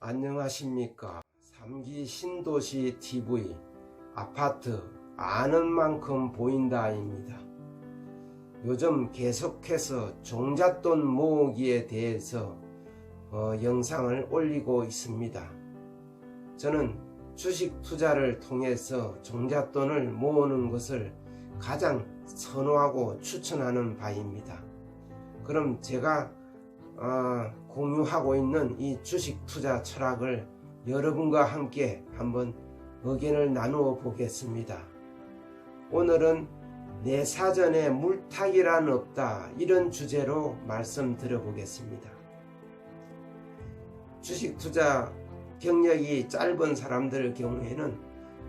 안녕하십니까. 3기 신도시 TV 아파트 아는 만큼 보인다입니다. 요즘 계속해서 종잣돈 모으기에 대해서 영상을 올리고 있습니다. 저는 주식 투자를 통해서 종잣돈을 모으는 것을 가장 선호하고 추천하는 바입니다. 그럼 제가 공유하고 있는 이 주식 투자 철학을 여러분과 함께 한번 의견을 나누어 보겠습니다. 오늘은 내 사전에 물타기란 없다, 이런 주제로 말씀드려 보겠습니다. 주식 투자 경력이 짧은 사람들 경우에는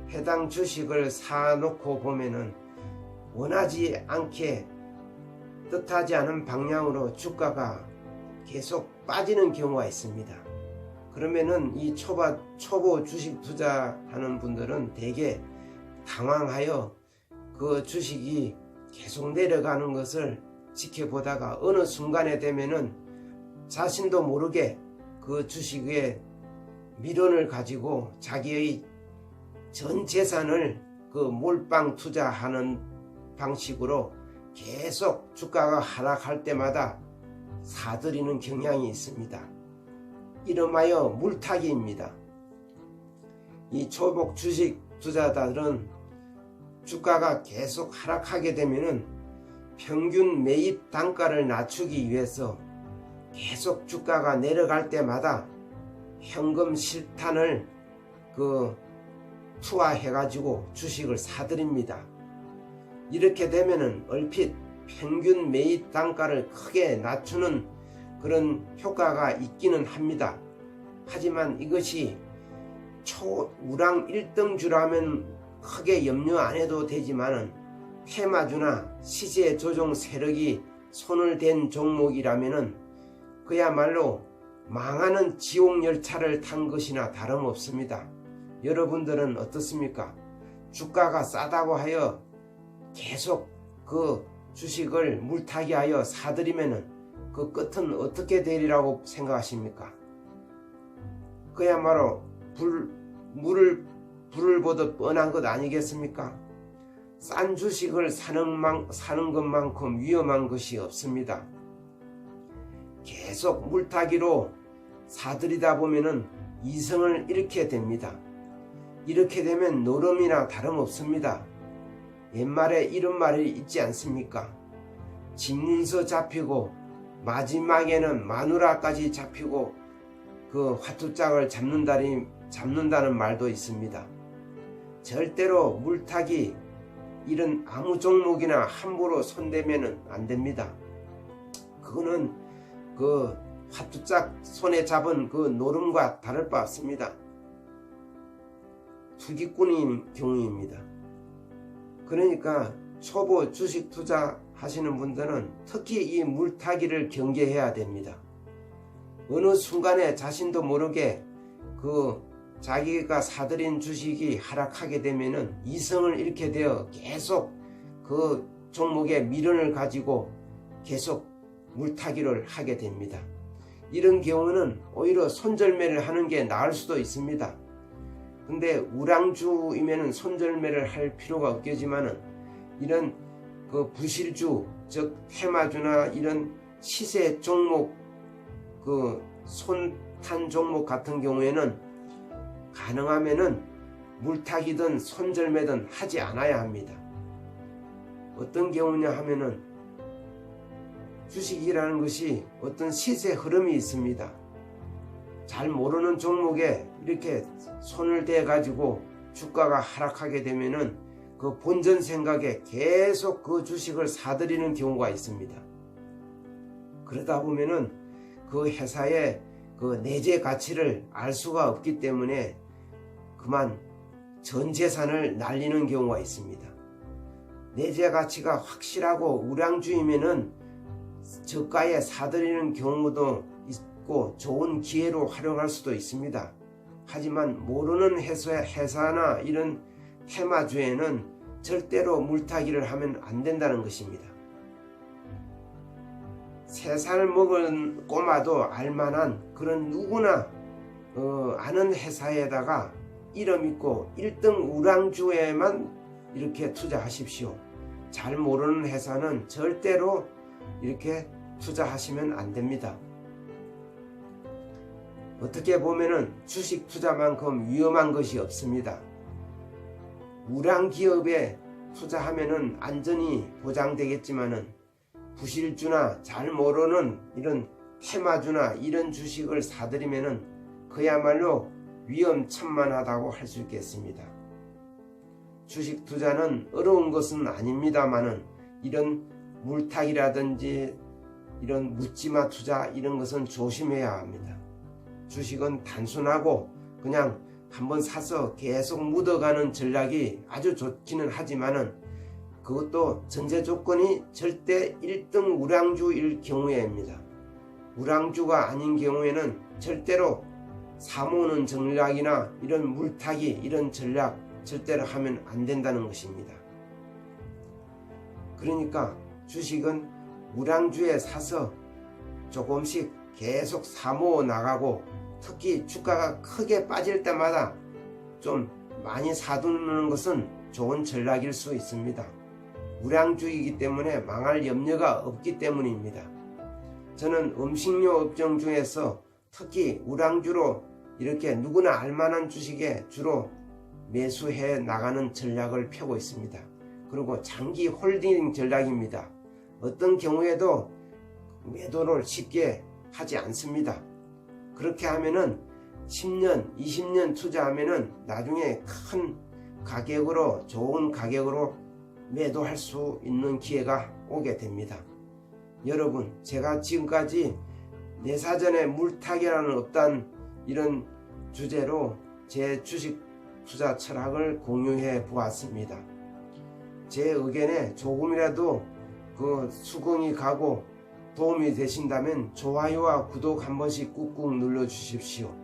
해당 주식을 사놓고 보면은 원하지 않게 뜻하지 않은 방향으로 주가가 계속 빠지는 경우가 있습니다. 그러면은 이 초보 주식 투자하는 분들은 대개 당황하여 그 주식이 계속 내려가는 것을 지켜보다가 어느 순간에 되면은 자신도 모르게 그 주식의 미련을 가지고 자기의 전 재산을 그 몰빵 투자하는 방식으로 계속 주가가 하락할 때마다 사들이는 경향이 있습니다. 이름하여 물타기입니다. 이 초보 주식 투자자들은 주가가 계속 하락하게 되면은 평균 매입 단가를 낮추기 위해서 계속 주가가 내려갈 때마다 현금 실탄을 투하해 가지고 주식을 사들입니다. 이렇게 되면은 얼핏 평균 매입 단가를 크게 낮추는 그런 효과가 있기는 합니다. 하지만 이것이 초우량 1등주라면 크게 염려 안 해도 되지만은 테마주나 시세 조정 세력이 손을 댄 종목이라면은 그야말로 망하는 지옥열차를 탄 것이나 다름없습니다. 여러분들은 어떻습니까? 주가가 싸다고 하여 계속 그 주식을 물타기하여 사들이면은 그 끝은 어떻게 되리라고 생각하십니까? 그야말로 불을 보듯 뻔한 것 아니겠습니까? 싼 주식을 사는 것만큼 위험한 것이 없습니다. 계속 물타기로 사들이다 보면은 이성을 잃게 됩니다. 이렇게 되면 노름이나 다름없습니다. 옛말에 이런 말이 있지 않습니까? 집문서 잡히고 마지막에는 마누라까지 잡히고 그 화투짝을 잡는다는 말도 있습니다. 절대로 물타기 이런 아무 종목이나 함부로 손대면 안 됩니다. 그거는 그 화투짝 손에 잡은 그 노름과 다를 바 없습니다. 투기꾼인 경우입니다. 그러니까 초보 주식 투자 하시는 분들은 특히 이 물타기를 경계해야 됩니다. 어느 순간에 자신도 모르게 그 자기가 사들인 주식이 하락하게 되면은 이성을 잃게 되어 계속 그 종목의 미련을 가지고 계속 물타기를 하게 됩니다. 이런 경우는 오히려 손절매를 하는 게 나을 수도 있습니다. 근데 우량주이면은 손절매를 할 필요가 없겠지만은 이런 그 부실주, 즉 테마주나 이런 시세 종목, 그 손탄 종목 같은 경우에는 가능하면은 물타기든 손절매든 하지 않아야 합니다. 어떤 경우냐 하면은 주식이라는 것이 어떤 시세 흐름이 있습니다. 잘 모르는 종목에 이렇게 손을 대 가지고 주가가 하락하게 되면은 그 본전 생각에 계속 그 주식을 사들이는 경우가 있습니다. 그러다 보면은 그 회사의 그 내재 가치를 알 수가 없기 때문에 그만 전 재산을 날리는 경우가 있습니다. 내재 가치가 확실하고 우량주이면은 저가에 사들이는 경우도 있고 좋은 기회로 활용할 수도 있습니다. 하지만 모르는 회사나 이런 테마주에는 절대로 물타기를 하면 안 된다는 것입니다. 3살 먹은 꼬마도 알만한 그런 누구나 아는 회사에다가 이름 있고 1등 우량주에만 이렇게 투자하십시오. 잘 모르는 회사는 절대로 이렇게 투자하시면 안 됩니다. 어떻게 보면은 주식 투자만큼 위험한 것이 없습니다. 우량 기업에 투자하면은 안전이 보장되겠지만은 부실주나 잘 모르는 이런 테마주나 이런 주식을 사들이면은 그야말로 위험천만하다고 할 수 있겠습니다. 주식 투자는 어려운 것은 아닙니다만은 이런 물타기라든지 이런 묻지마 투자 이런 것은 조심해야 합니다. 주식은 단순하고 그냥 한번 사서 계속 묻어가는 전략이 아주 좋기는 하지만은 그것도 전제 조건이 절대 1등 우량주일 경우에입니다. 우량주가 아닌 경우에는 절대로 사모으는 전략이나 이런 물타기 이런 전략 절대로 하면 안 된다는 것입니다. 그러니까 주식은 우량주에 사서 조금씩 계속 사모어 나가고 특히 주가가 크게 빠질 때마다 좀 많이 사두는 것은 좋은 전략일 수 있습니다. 우량주이기 때문에 망할 염려가 없기 때문입니다. 저는 음식료 업종 중에서 특히 우량주로 이렇게 누구나 알만한 주식에 주로 매수해 나가는 전략을 펴고 있습니다. 그리고 장기 홀딩 전략입니다. 어떤 경우에도 매도를 쉽게 하지 않습니다. 그렇게 하면은 10년, 20년 투자하면은 나중에 큰 가격으로 좋은 가격으로 매도할 수 있는 기회가 오게 됩니다. 여러분, 제가 지금까지 내 사전에 물타기라는 없단 이런 주제로 제 주식 투자 철학을 공유해 보았습니다. 제 의견에 조금이라도 수긍이 가고 도움이 되신다면 좋아요와 구독 한 번씩 꾹꾹 눌러 주십시오.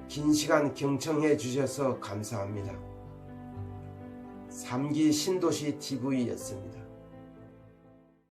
긴 시간 경청해 주셔서 감사합니다. 3기 신도시 TV였습니다.